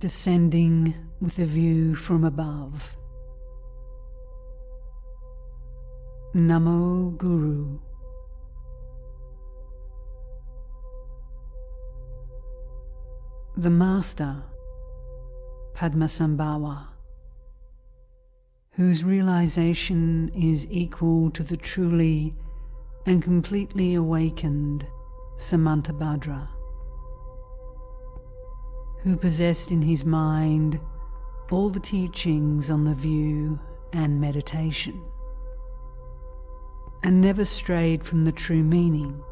descending with a view from above. Namo Guru. The Master, Padmasambhava, whose realization is equal to the truly and completely awakened Samantabhadra, who possessed in his mind all the teachings on the view and meditation, and never strayed from the true meaning,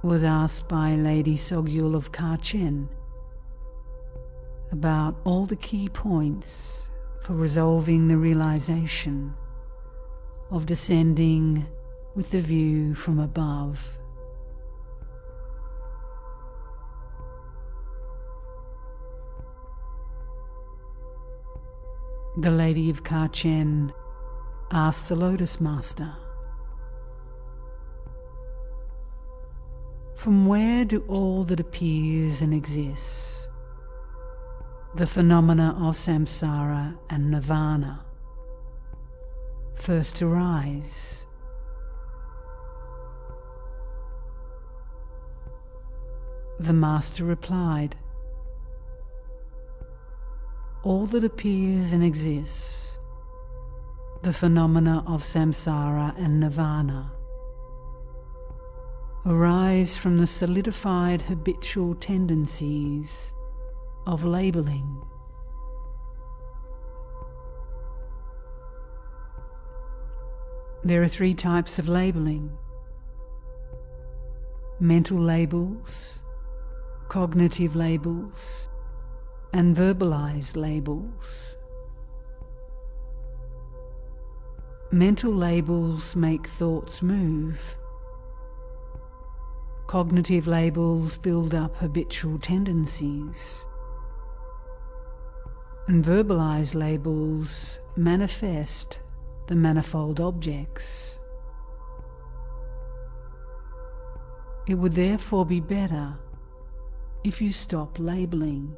was asked by Lady Sogyul of Kachin about all the key points for resolving the realization of descending with the view from above. The Lady of Kachin asked the Lotus Master, "From where do all that appears and exists, the phenomena of samsara and nirvana, first arise?" The Master replied, "All that appears and exists, the phenomena of samsara and nirvana, arise from the solidified habitual tendencies of labeling. There are 3 types of labeling: mental labels, cognitive labels, and verbalized labels. Mental labels make thoughts move. Cognitive labels build up habitual tendencies. And verbalized labels manifest the manifold objects. It would therefore be better if you stop labeling.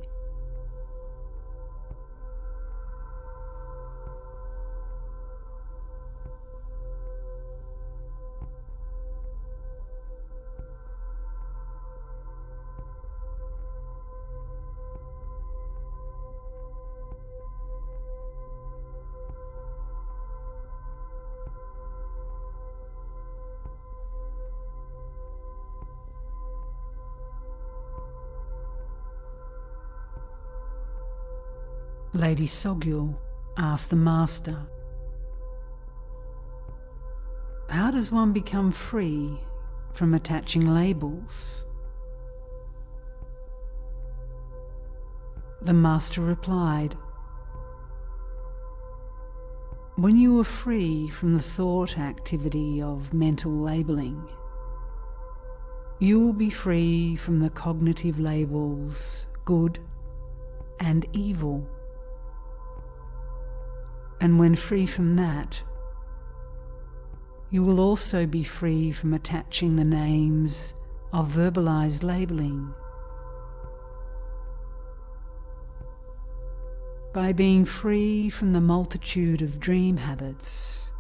Lady Sogyul asked the Master, "How does one become free from attaching labels?" The Master replied, "When you are free from the thought activity of mental labeling, you will be free from the cognitive labels good and evil. And when free from that, you will also be free from attaching the names of verbalized labeling. By being free from the multitude of dream habits,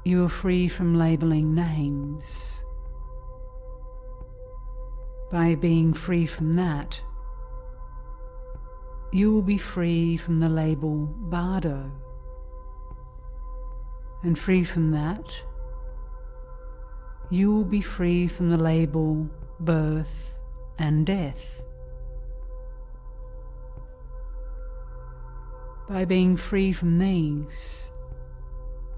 you are free from labeling names. By being free from that, you will be free from the label bardo, and free from that, you will be free from the label birth and death. By being free from these,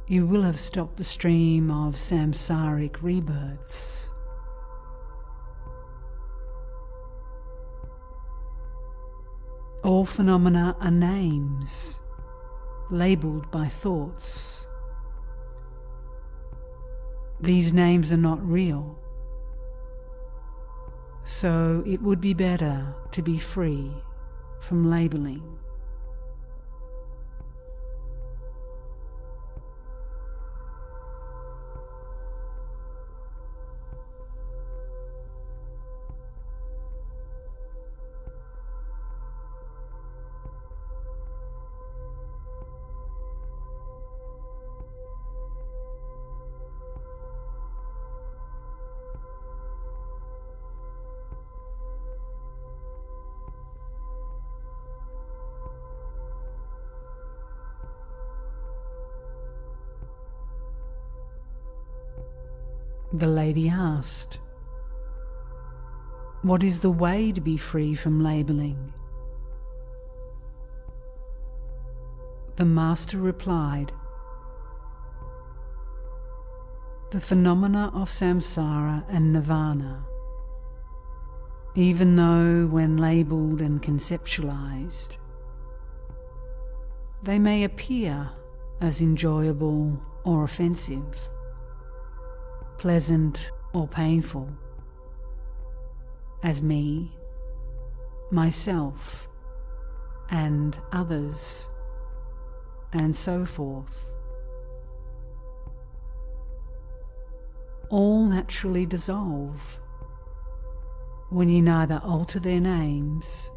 you will have stopped the stream of samsaric rebirths. All phenomena are names, labelled by thoughts. These names are not real, so it would be better to be free from labelling. The lady asked, "What is the way to be free from labelling?" The master replied, "The phenomena of samsara and nirvana, even though when labelled and conceptualized, they may appear as enjoyable or offensive, pleasant or painful, as me, myself, and others, and so forth, all naturally dissolve when you neither alter their names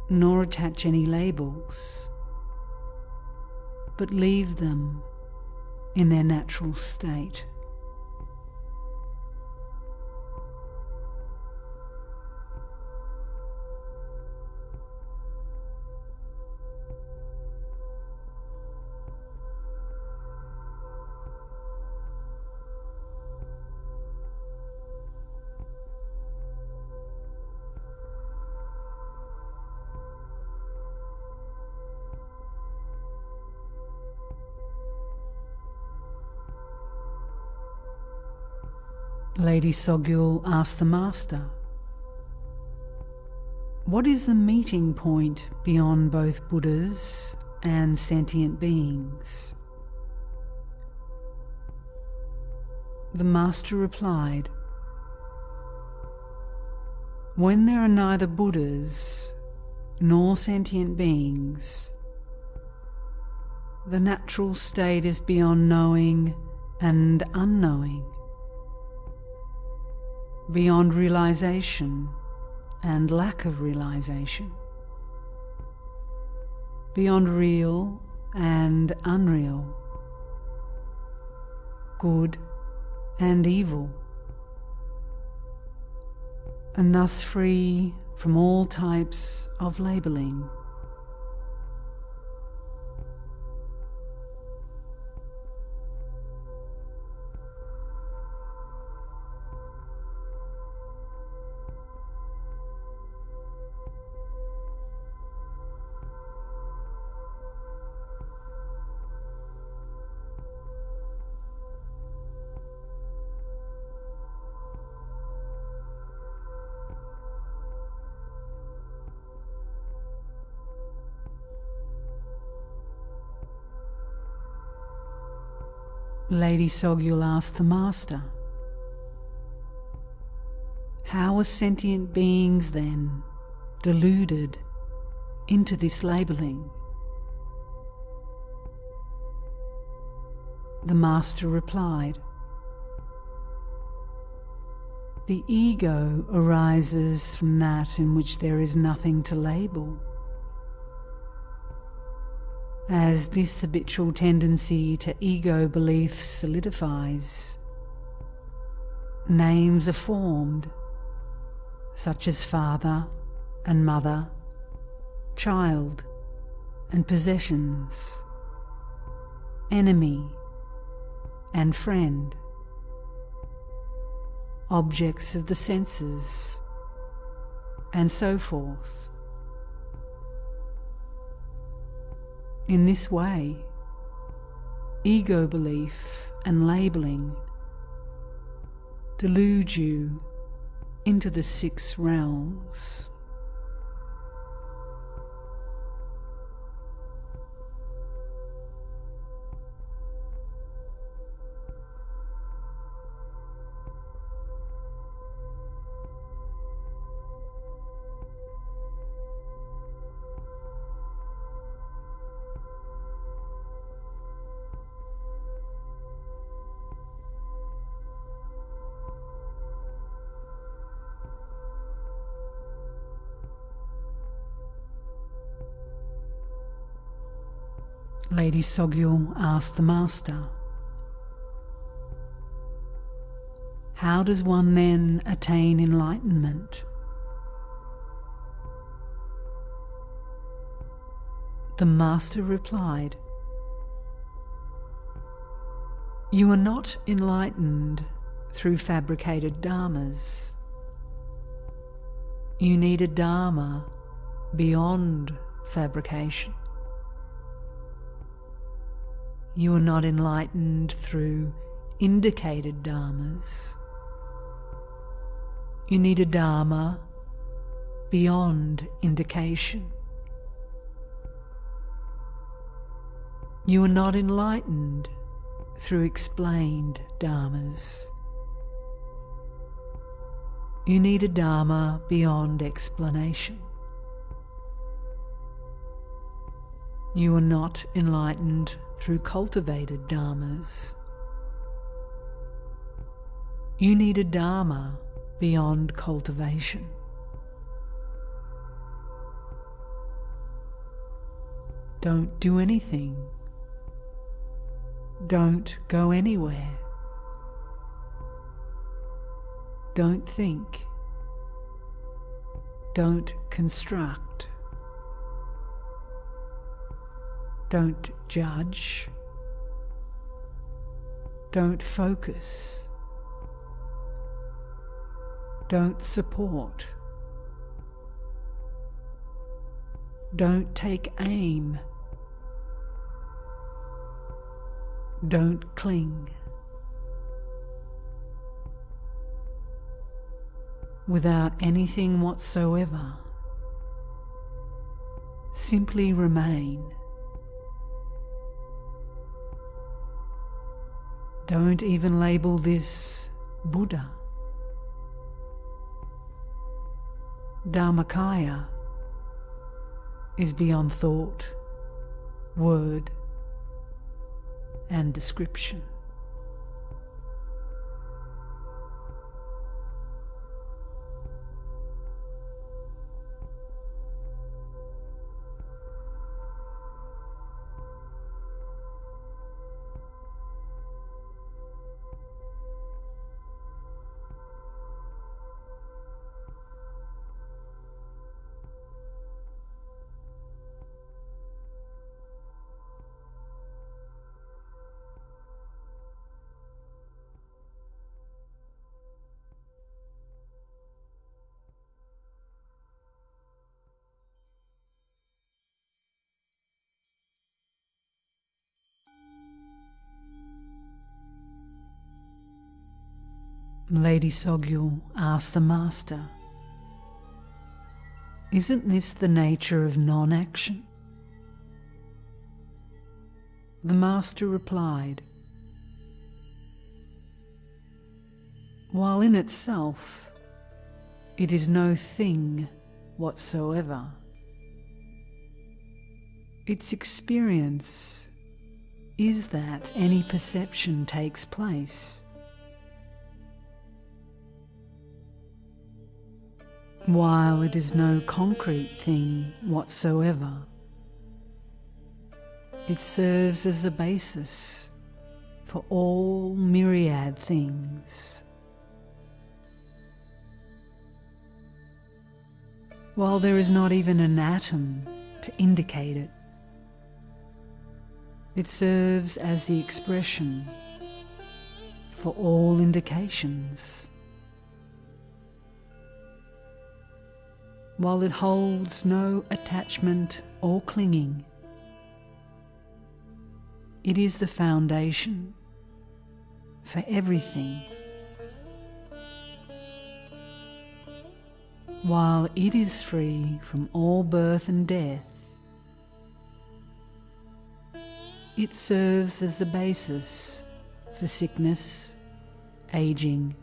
nor attach any labels, but leave them in their natural state." Lady Sogyal asked the master, "What is the meeting point beyond both Buddhas and sentient beings?" The master replied, "When there are neither Buddhas nor sentient beings, the natural state is beyond knowing and unknowing, beyond realization and lack of realization, beyond real and unreal, good and evil, and thus free from all types of labelling." Lady Sogyal asked the master, "How are sentient beings then deluded into this labelling?" The master replied, "The ego arises from that in which there is nothing to label. As this habitual tendency to ego belief solidifies, names are formed, such as father and mother, child and possessions, enemy and friend, objects of the senses, and so forth. In this way, ego belief and labelling delude you into the 6 realms. Lady Sogyal asked the master, "How does one then attain enlightenment?" The master replied, "You are not enlightened through fabricated dharmas. You need a dharma beyond fabrication. You are not enlightened through indicated dharmas. You need a dharma beyond indication. You are not enlightened through explained dharmas. You need a dharma beyond explanation. You are not enlightened through cultivated dharmas. You need a dharma beyond cultivation. Don't do anything. Don't go anywhere. Don't think. Don't construct. Don't judge. Don't focus. Don't support. Don't take aim. Don't cling. Without anything whatsoever, simply remain. Don't even label this Buddha. Dharmakaya is beyond thought, word, and description. Lady Sogyal asked the Master, "Isn't this the nature of non-action?" The Master replied, "While in itself it is no thing whatsoever, its experience is that any perception takes place. While it is no concrete thing whatsoever, it serves as the basis for all myriad things. While there is not even an atom to indicate it, it serves as the expression for all indications. While it holds no attachment or clinging, it is the foundation for everything. While it is free from all birth and death, it serves as the basis for sickness, aging,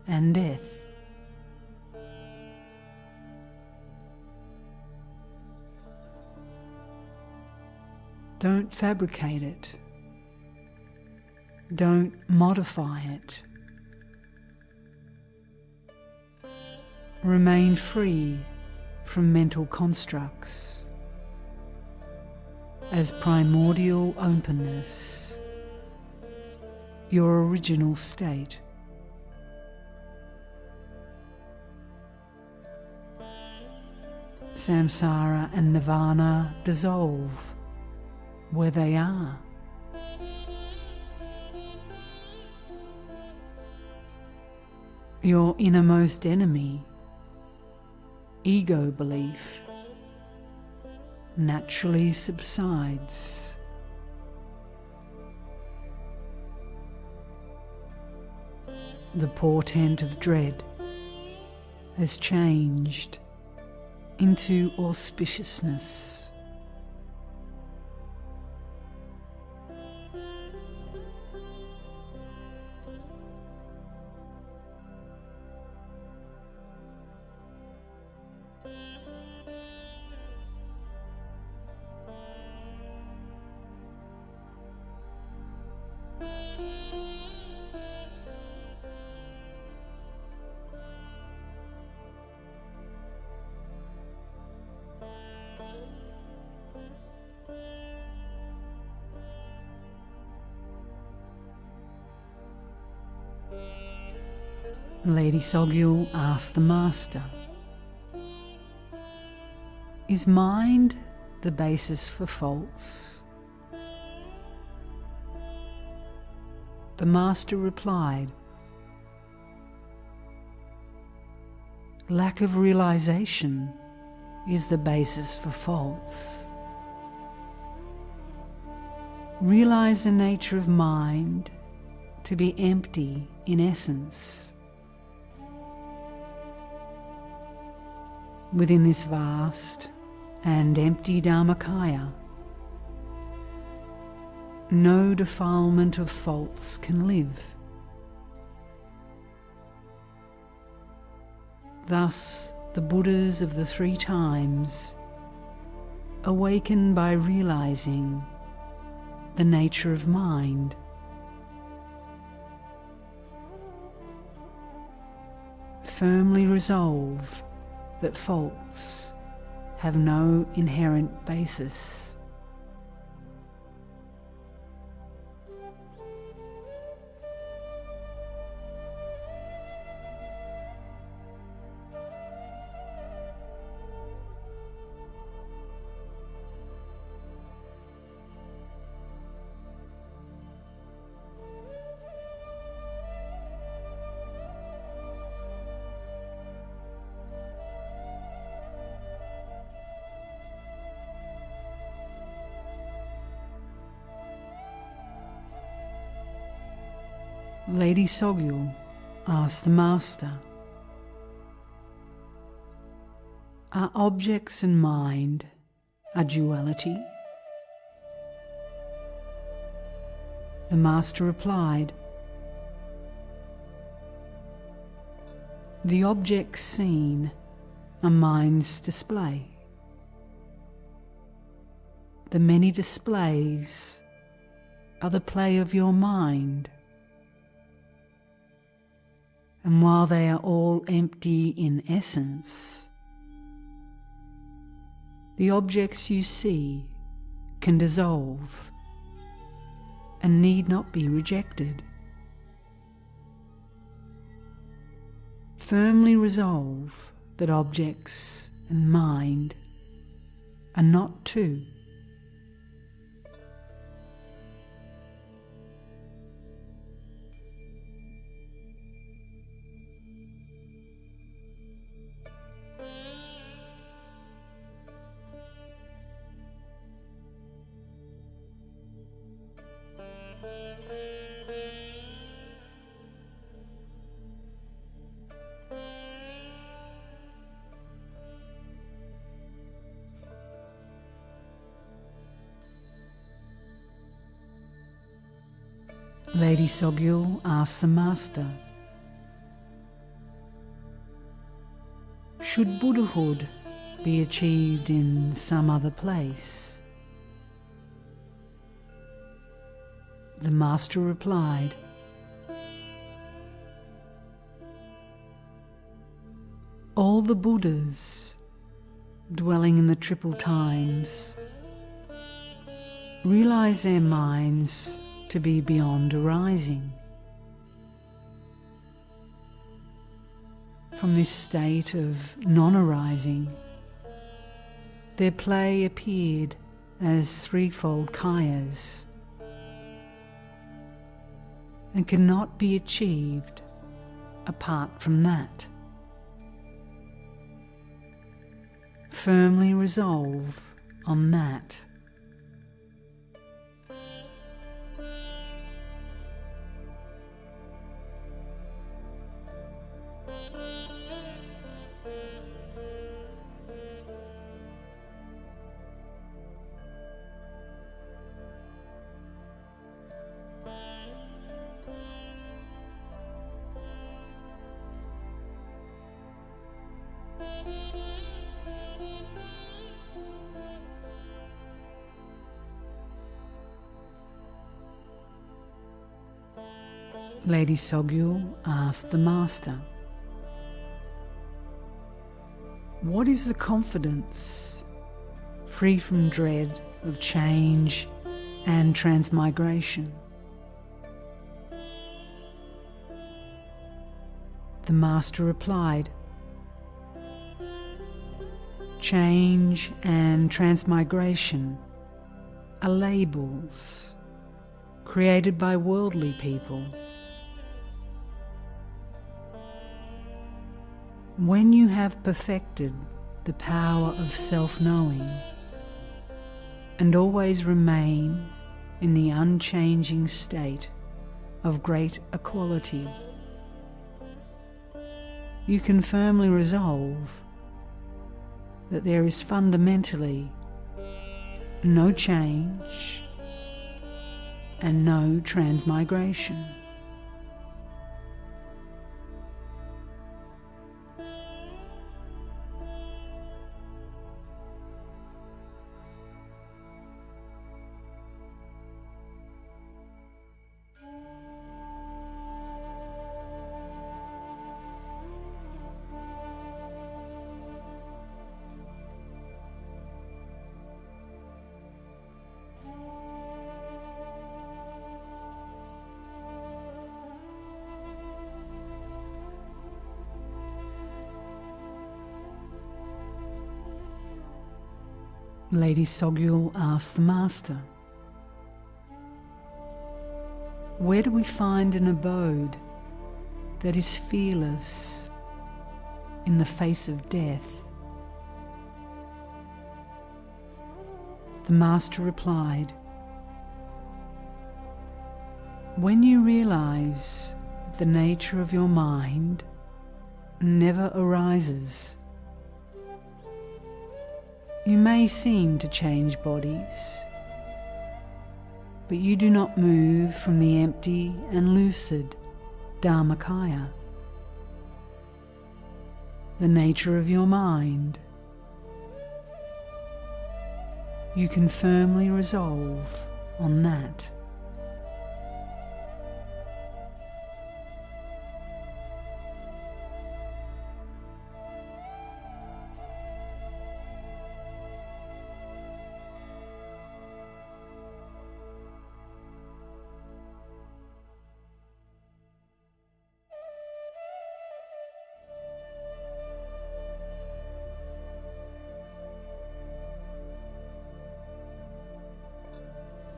and death. Don't fabricate it. Don't modify it. Remain free from mental constructs as primordial openness, your original state. Samsara and nirvana dissolve where they are. Your innermost enemy, ego belief, naturally subsides. The portent of dread has changed into auspiciousness. Lady Sogyal asked the Master, "Is mind the basis for faults?" The Master replied, "Lack of realization is the basis for faults. Realize the nature of mind to be empty in essence. Within this vast and empty Dharmakaya, no defilement of faults can live. Thus, the Buddhas of the three times awaken by realizing the nature of mind. Firmly resolve that faults have no inherent basis. Lady Sogyal asked the Master, "Are objects and mind a duality?" The Master replied, "The objects seen are mind's display. The many displays are the play of your mind. And while they are all empty in essence, the objects you see can dissolve and need not be rejected. Firmly resolve that objects and mind are not two. Lady Sogyal asked the Master, "Should Buddhahood be achieved in some other place?" The Master replied, "All the Buddhas dwelling in the triple times realize their minds to be beyond arising. From this state of non-arising, their play appeared as threefold kayas and cannot be achieved apart from that. Firmly resolve on that. Lady Sogyal asked the Master, "What is the confidence, free from dread of change and transmigration?" The Master replied, "Change and transmigration are labels created by worldly people. When you have perfected the power of self-knowing and always remain in the unchanging state of great equality, you can firmly resolve that there is fundamentally no change and no transmigration." Lady Sogyal asked the Master, "Where do we find an abode that is fearless in the face of death?" The Master replied, "When you realize that the nature of your mind never arises, you may seem to change bodies, but you do not move from the empty and lucid Dharmakaya, the nature of your mind. You can firmly resolve on that."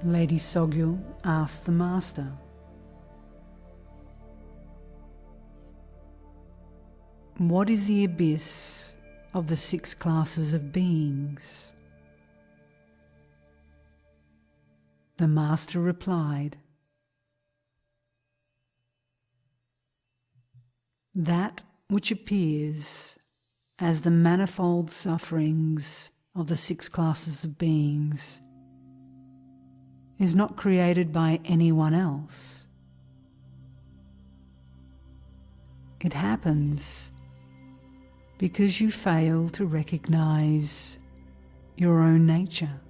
Lady Sogyal asked the Master, "What is the abyss of the 6 classes of beings?" The Master replied, "That which appears as the manifold sufferings of the 6 classes of beings is not created by anyone else. It happens because you fail to recognize your own nature.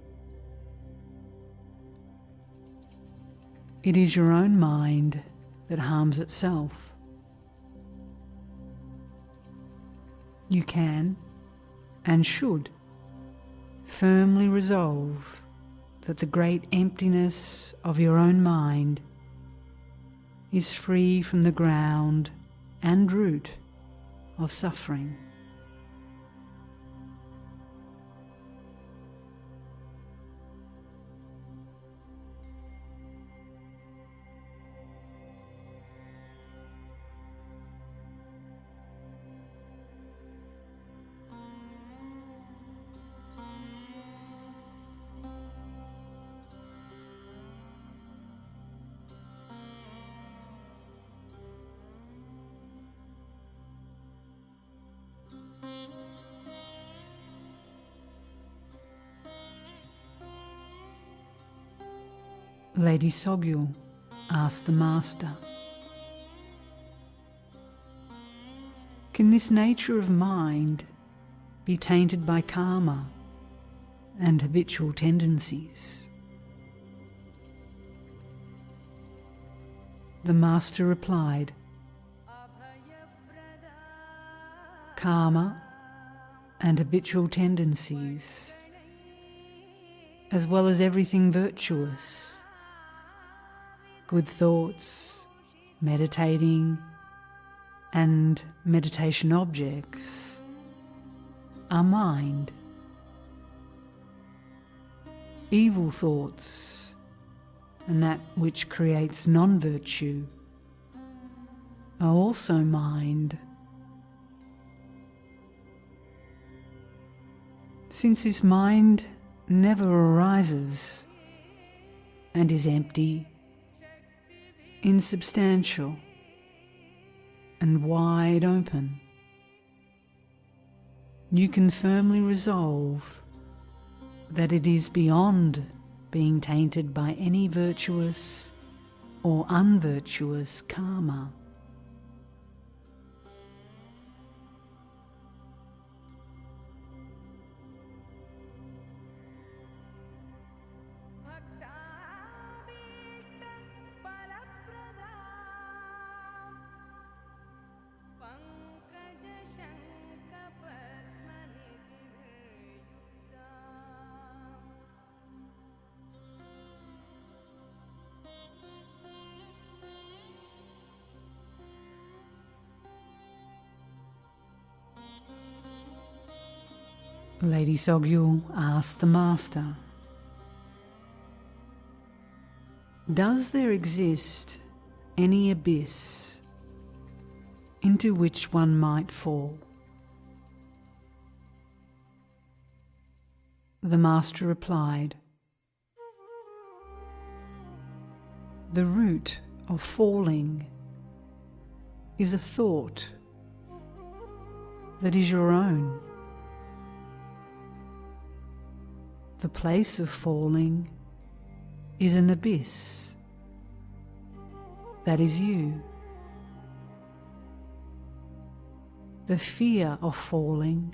It is your own mind that harms itself. You can and should firmly resolve that the great emptiness of your own mind is free from the ground and root of suffering. Lady Sogyal asked the Master, can this nature of mind be tainted by karma and habitual tendencies? The Master replied, karma and habitual tendencies, as well as everything virtuous, good thoughts, meditating, and meditation objects, are mind. Evil thoughts and that which creates non-virtue are also mind. Since this mind never arises and is empty, insubstantial, and wide open, you can firmly resolve that it is beyond being tainted by any virtuous or unvirtuous karma. Lady Sogyal asked the Master, does there exist any abyss into which one might fall? The Master replied, the root of falling is a thought that is your own. The place of falling is an abyss. That is you. The fear of falling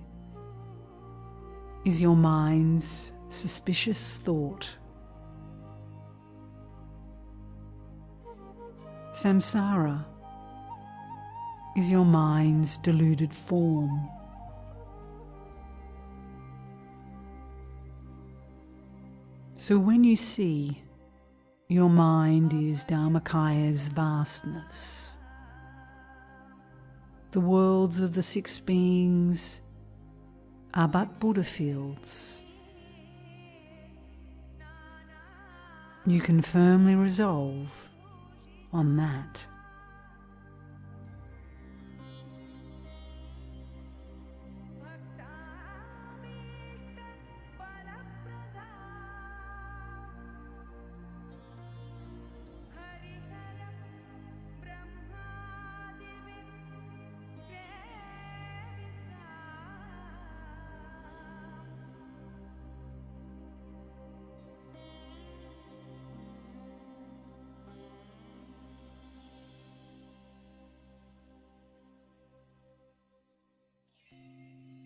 is your mind's suspicious thought. Samsara is your mind's deluded form. So when you see your mind is Dharmakaya's vastness, the worlds of the six beings are but Buddha fields, you can firmly resolve on that.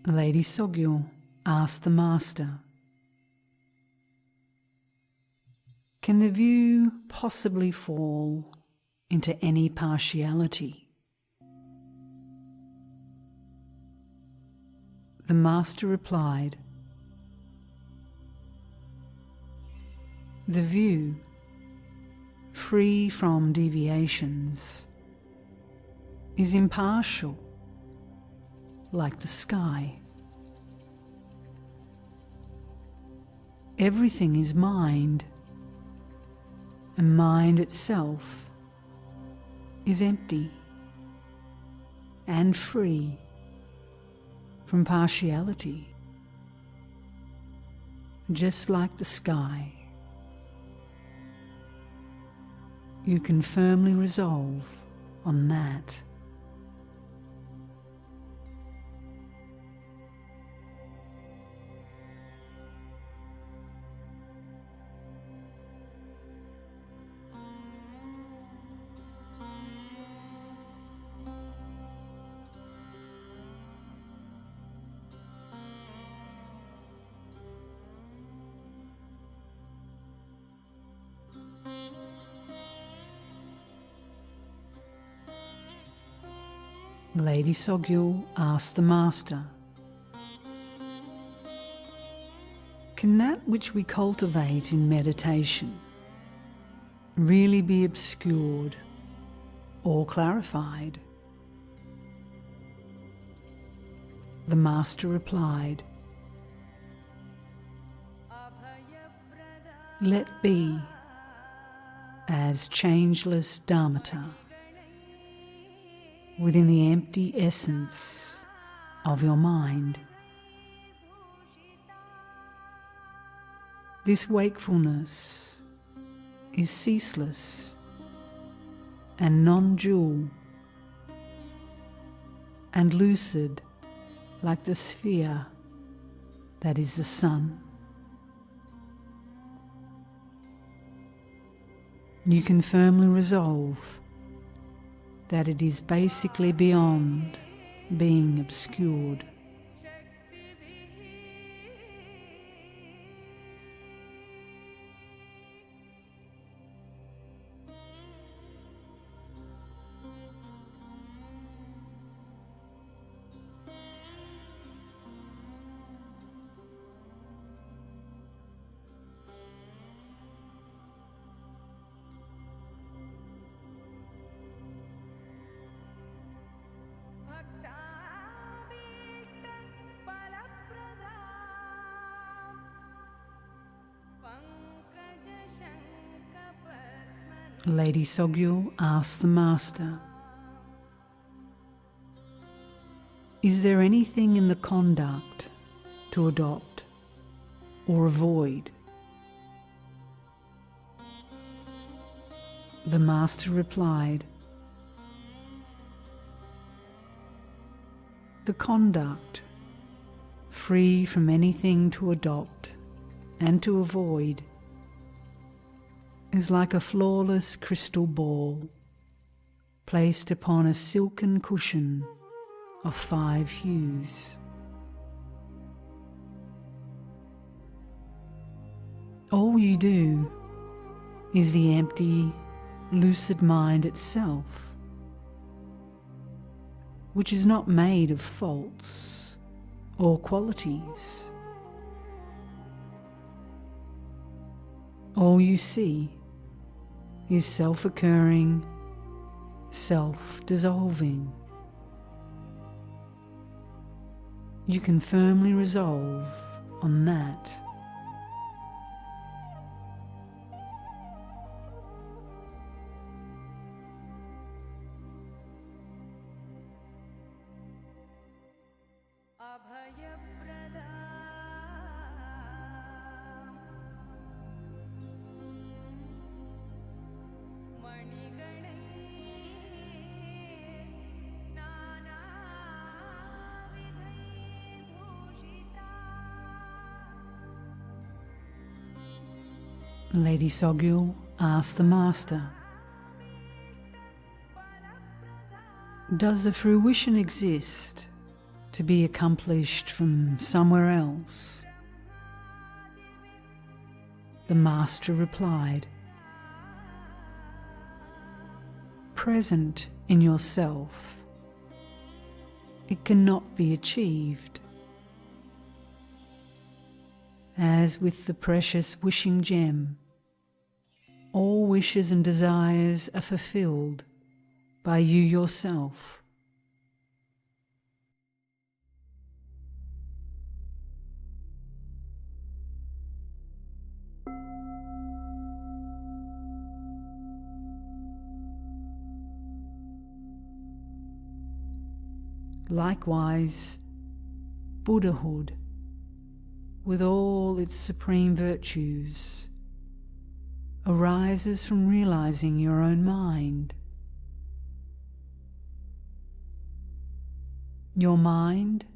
Lady Sogyal asked the Master, can the view possibly fall into any partiality? The Master replied, the view, free from deviations, is impartial, like the sky. Everything is mind, and mind itself is empty and free from partiality, just like the sky. You can firmly resolve on that. Lady Sogyal asked the Master, "Can that which we cultivate in meditation really be obscured or clarified?" The Master replied, "Let be as changeless Dharmata within the empty essence of your mind. This wakefulness is ceaseless and non-dual and lucid like the sphere that is the sun. You can firmly resolve that it is basically beyond being obscured. Lady Sogyal asked the Master, "Is there anything in the conduct to adopt or avoid?" The Master replied, "The conduct free from anything to adopt and to avoid is like a flawless crystal ball placed upon a silken cushion of 5 hues. All you do is the empty, lucid mind itself, which is not made of faults or qualities. All you see is self-occurring, self-dissolving. You can firmly resolve on that. Lady Sogyal asked the Master, "Does the fruition exist to be accomplished from somewhere else?" The Master replied, "Present in yourself, it cannot be achieved. As with the precious wishing gem, all wishes and desires are fulfilled by you yourself. Likewise, Buddhahood, with all its supreme virtues, arises from realizing your own mind. Your mind,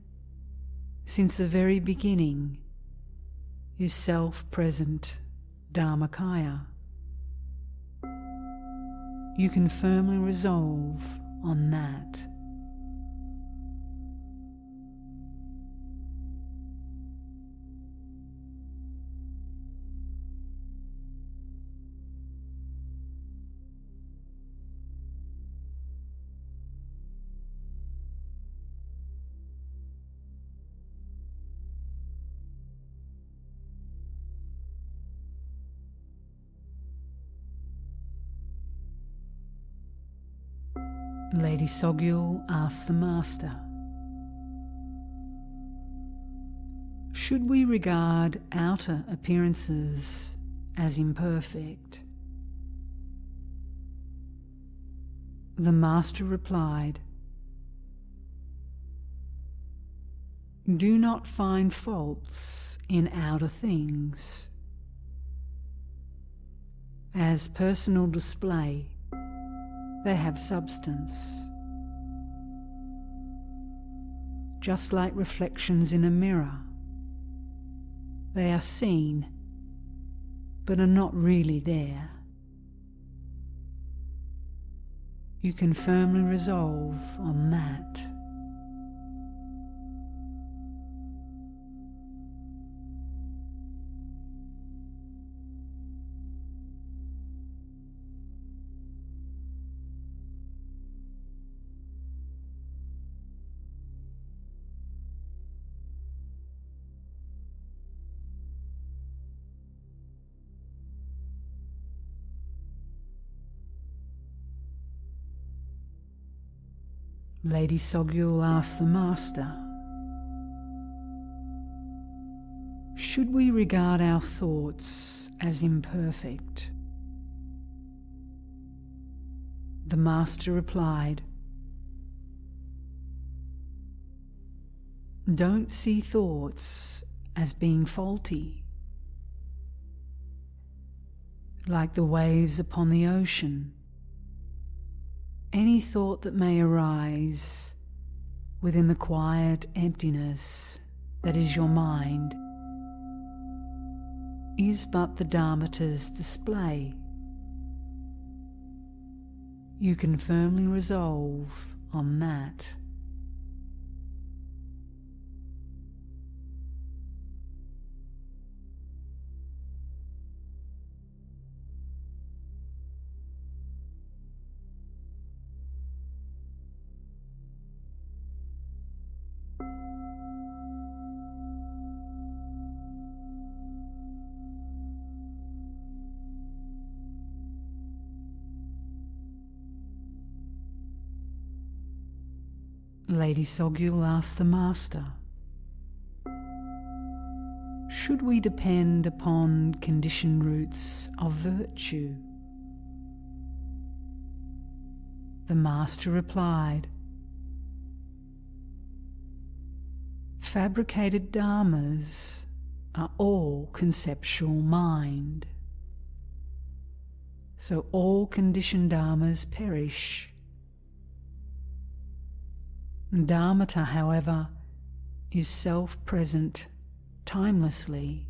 since the very beginning, is self-present Dharmakaya. You can firmly resolve on that. Lady Sogyal asked the Master, should we regard outer appearances as imperfect? The Master replied, do not find faults in outer things. As personal display, they have substance. Just like reflections in a mirror, they are seen, but are not really there. You can firmly resolve on that. Lady Sogyal asked the Master, should we regard our thoughts as imperfect? The Master replied, don't see thoughts as being faulty. Like the waves upon the ocean, any thought that may arise within the quiet emptiness that is your mind is but the Dharmata's display. You can firmly resolve on that. Lady Sogyal asked the Master, should we depend upon conditioned roots of virtue? The Master replied, fabricated dharmas are all conceptual mind, so all conditioned dharmas perish. Dharmata, however, is self-present timelessly.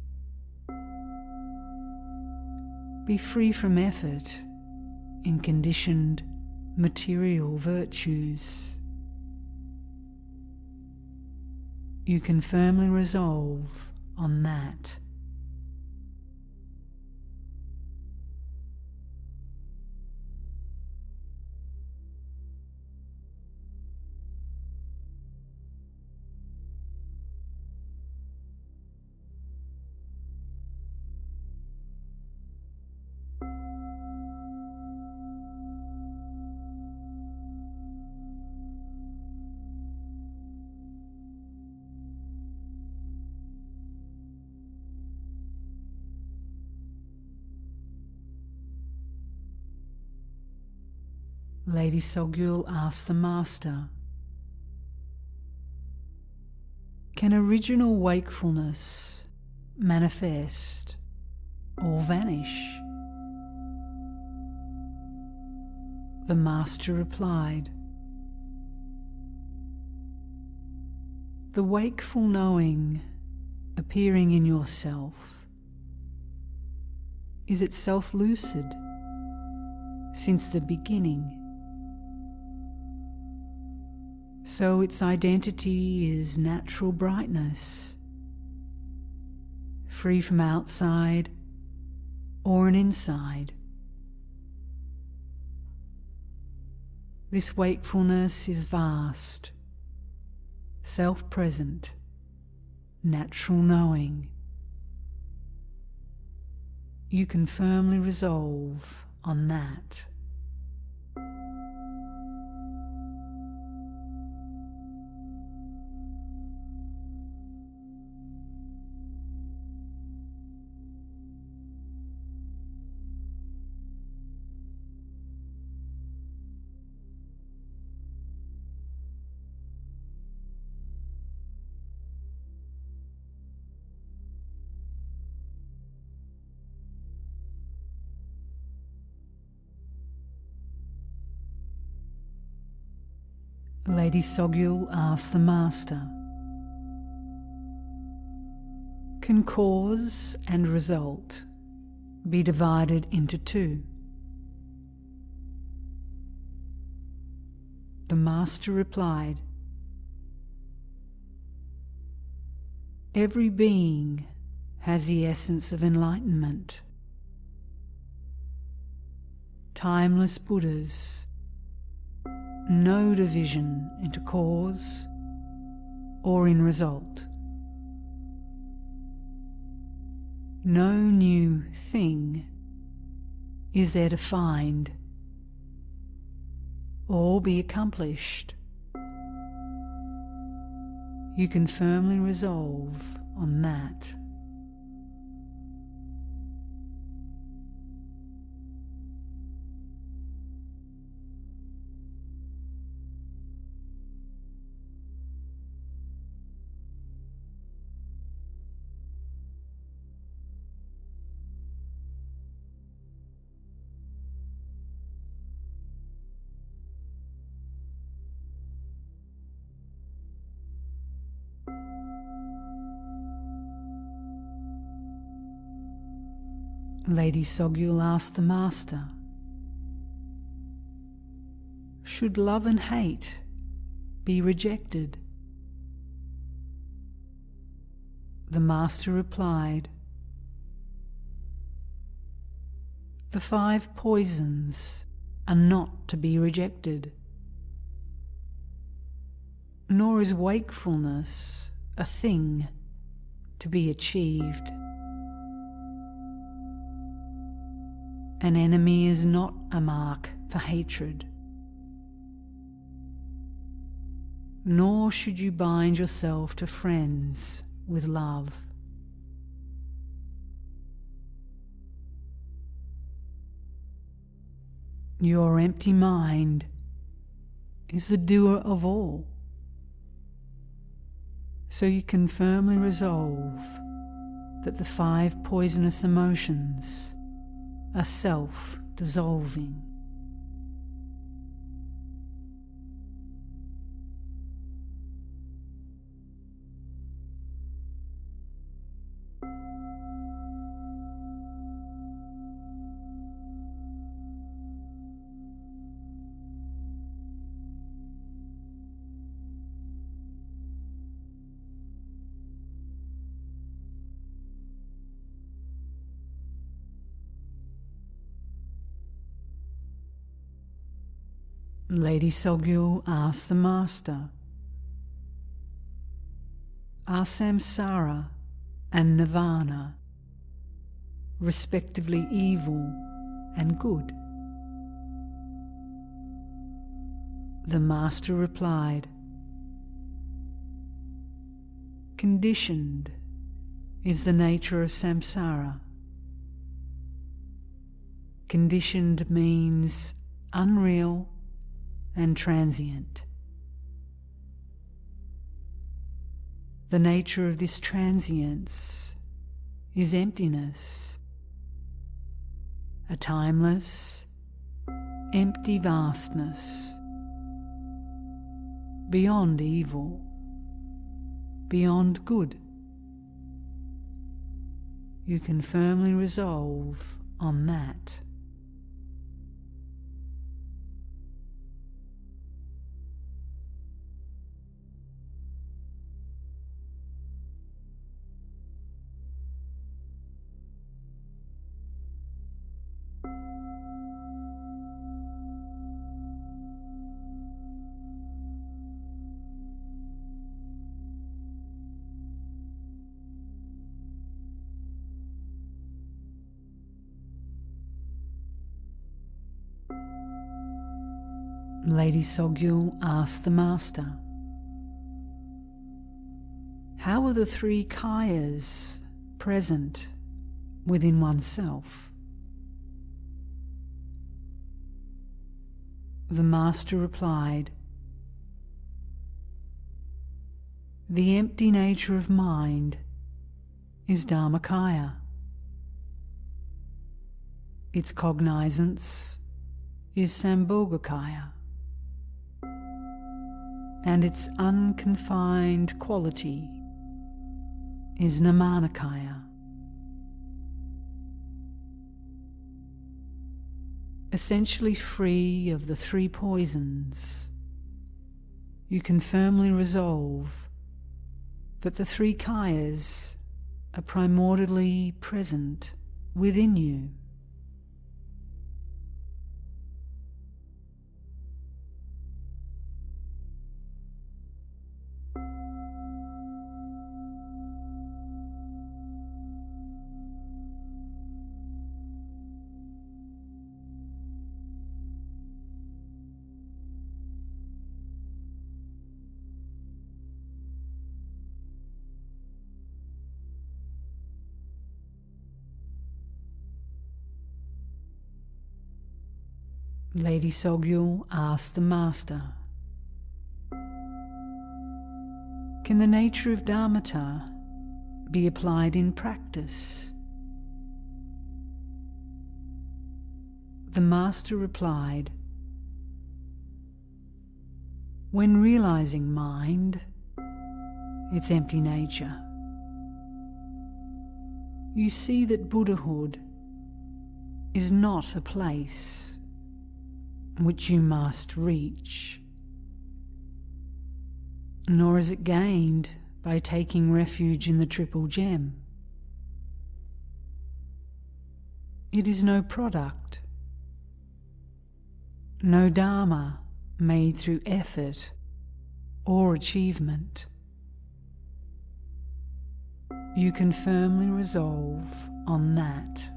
Be free from effort in conditioned material virtues. You can firmly resolve on that. Lady Sogyal asked the Master, can original wakefulness manifest or vanish? The Master replied, the wakeful knowing appearing in yourself is itself lucid since the beginning. So its identity is natural brightness, free from outside or an inside. This wakefulness is vast, self-present, natural knowing. You can firmly resolve on that. Lady Sogyul asked the Master, can cause and result be divided into two? The Master replied, every being has the essence of enlightenment. Timeless Buddhas, no division into cause or in result. No new thing is there to find or be accomplished. You can firmly resolve on that. Lady Sogyul asked the Master, should love and hate be rejected? The Master replied, the 5 poisons are not to be rejected, nor is wakefulness a thing to be achieved. An enemy is not a mark for hatred, nor should you bind yourself to friends with love. Your empty mind is the doer of all, so you can firmly resolve that the 5 poisonous emotions are self-dissolving. Lady Sogyul asked the Master, are samsara and nirvana respectively evil and good? The Master replied, conditioned is the nature of samsara. Conditioned means unreal and transient. The nature of this transience is emptiness, a timeless, empty vastness, beyond evil, beyond good. You can firmly resolve on that. Lady Sogyul asked the Master, how are the 3 kayas present within oneself? The Master replied, the empty nature of mind is Dharmakaya. Its cognizance is Sambhogakaya. and its unconfined quality is Nirmanakaya. Essentially free of the three poisons, you can firmly resolve that the three kayas are primordially present within you. Lady Sogyal asked the Master, "Can the nature of Dharmata be applied in practice?" The Master replied, "When realizing mind, its empty nature, you see that Buddhahood is not a place which you must reach, nor is it gained by taking refuge in the Triple Gem. It is no product, no Dharma made through effort or achievement. You can firmly resolve on that."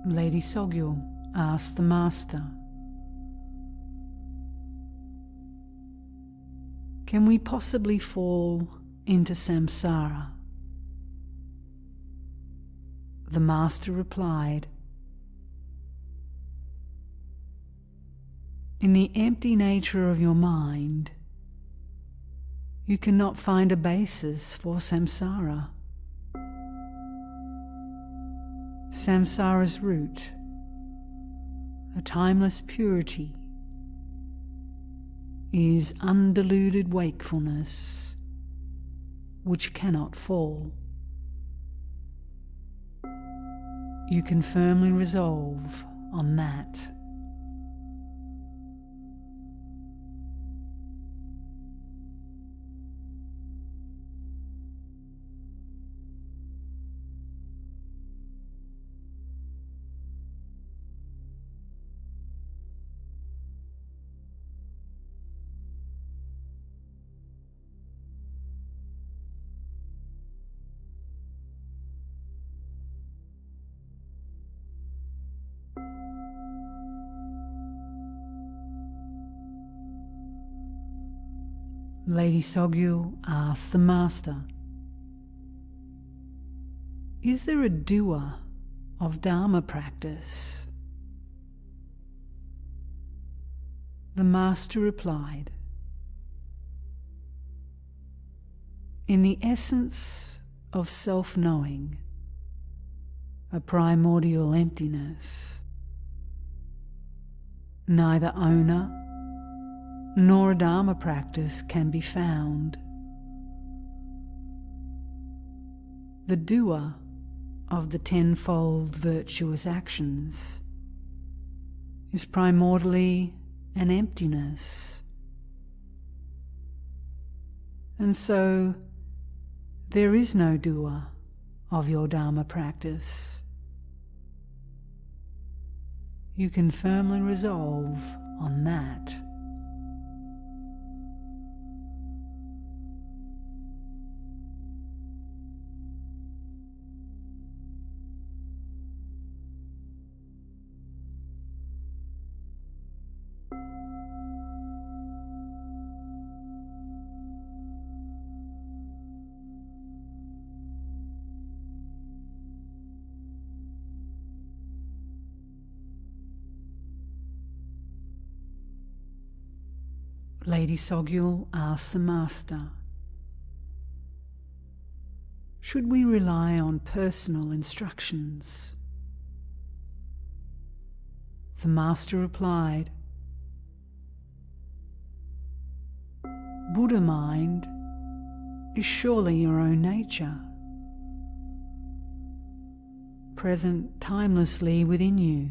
Lady Sogyal asked the Master, "Can we possibly fall into samsara?" The Master replied, "In the empty nature of your mind, you cannot find a basis for samsara. Samsara's root, a timeless purity, is undiluted wakefulness, which cannot fall. You can firmly resolve on that." Lady Sogyal asked the Master, "Is there a doer of Dharma practice?" The Master replied, "In the essence of self-knowing, a primordial emptiness, neither owner nor a Dharma practice can be found. The doer of the tenfold virtuous actions is primordially an emptiness, and so there is no doer of your Dharma practice. You can firmly resolve on that." Lady Sogyal asks the Master, should we rely on personal instructions? The Master replied, Buddha mind is surely your own nature, present timelessly within you.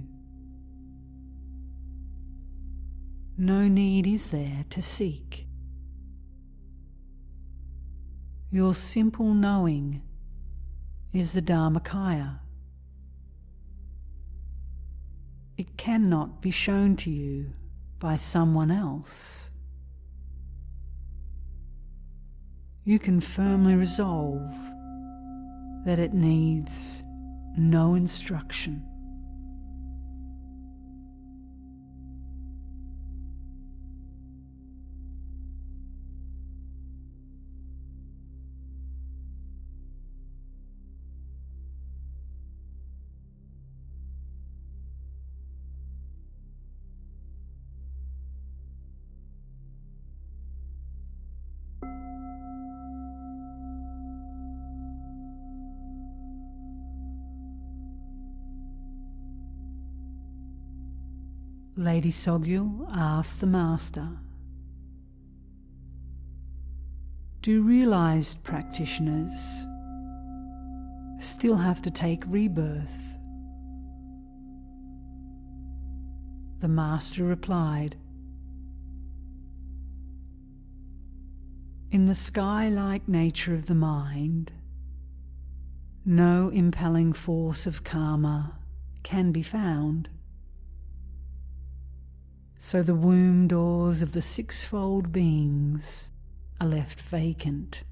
No need is there to seek. Your simple knowing is the Dharmakaya. It cannot be shown to you by someone else. You can firmly resolve that it needs no instruction. Lady Sogyal asked the Master, do realized practitioners still have to take rebirth? The Master replied, in the sky-like nature of the mind, no impelling force of karma can be found. So the womb doors of the sixfold beings are left vacant.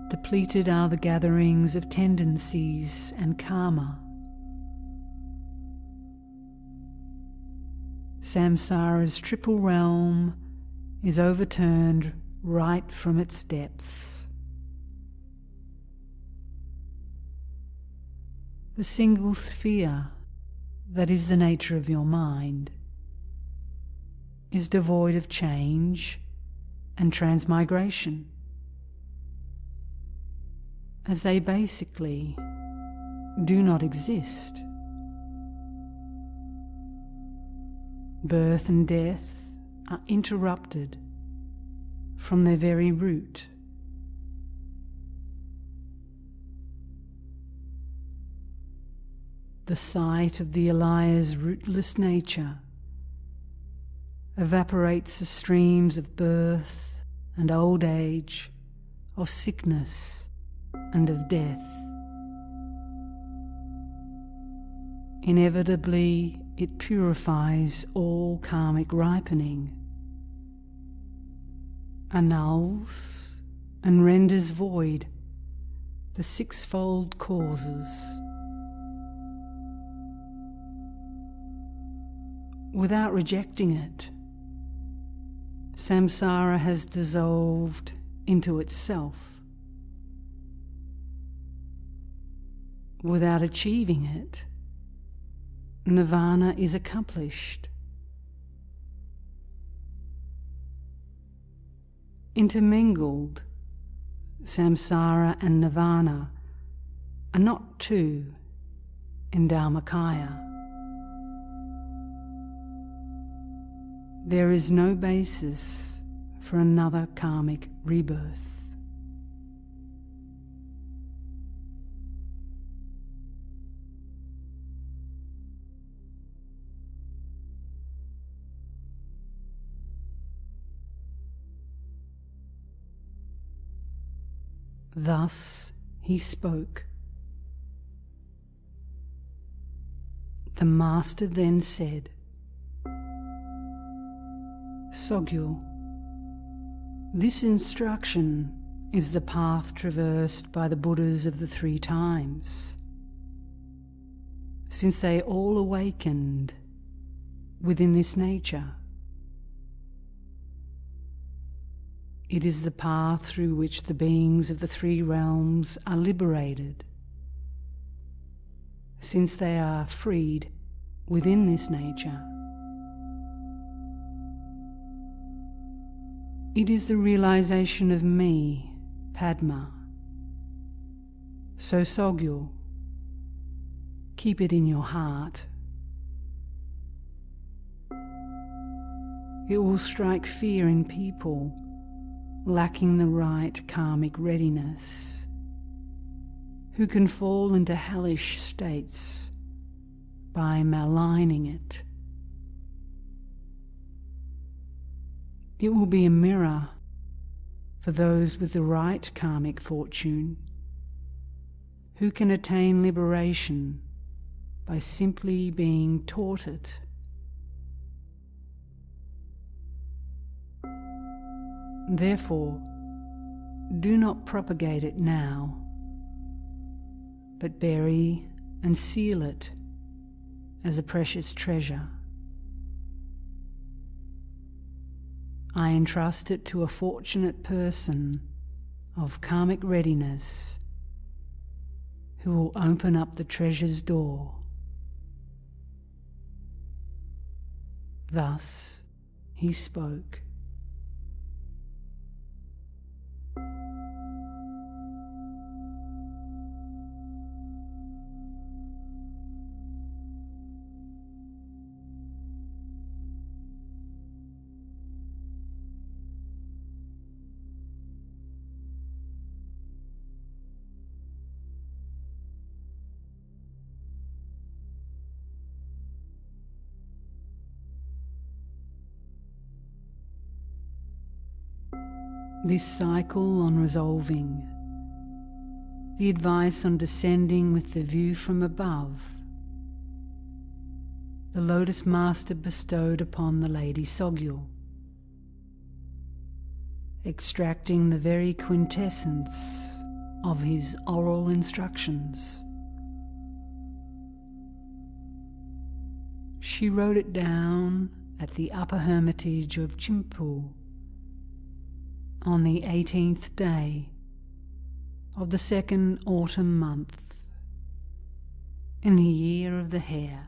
Depleted are the gatherings of tendencies and karma. Samsara's triple realm is overturned right from its depths. The single sphere that is the nature of your mind is devoid of change and transmigration, as they basically do not exist. Birth and death are interrupted from their very root. The sight of the Alaya's rootless nature evaporates the streams of birth and old age, of sickness and of death. Inevitably, it purifies all karmic ripening, annuls and renders void the sixfold causes. Without rejecting it, samsara has dissolved into itself. Without achieving it, nirvana is accomplished. Intermingled, samsara and nirvana are not two in Dharmakaya. There is no basis for another karmic rebirth. Thus he spoke. The Master then said, Sogyal, this instruction is the path traversed by the Buddhas of the 3 times, since they all awakened within this nature. It is the path through which the beings of the 3 realms are liberated, since they are freed within this nature. It is the realization of me, Padma. So Sogyal, keep it in your heart. It will strike fear in people lacking the right karmic readiness, who can fall into hellish states by maligning it. It will be a mirror for those with the right karmic fortune, who can attain liberation by simply being taught it. Therefore, do not propagate it now, but bury and seal it as a precious treasure. I entrust it to a fortunate person of karmic readiness who will open up the treasure's door. Thus he spoke. This cycle on resolving, the advice on descending with the view from above, the Lotus Master bestowed upon the Lady Sogyal, extracting the very quintessence of his oral instructions. She wrote it down at the upper hermitage of Chimpu on the 18th day of the second autumn month in the year of the hare.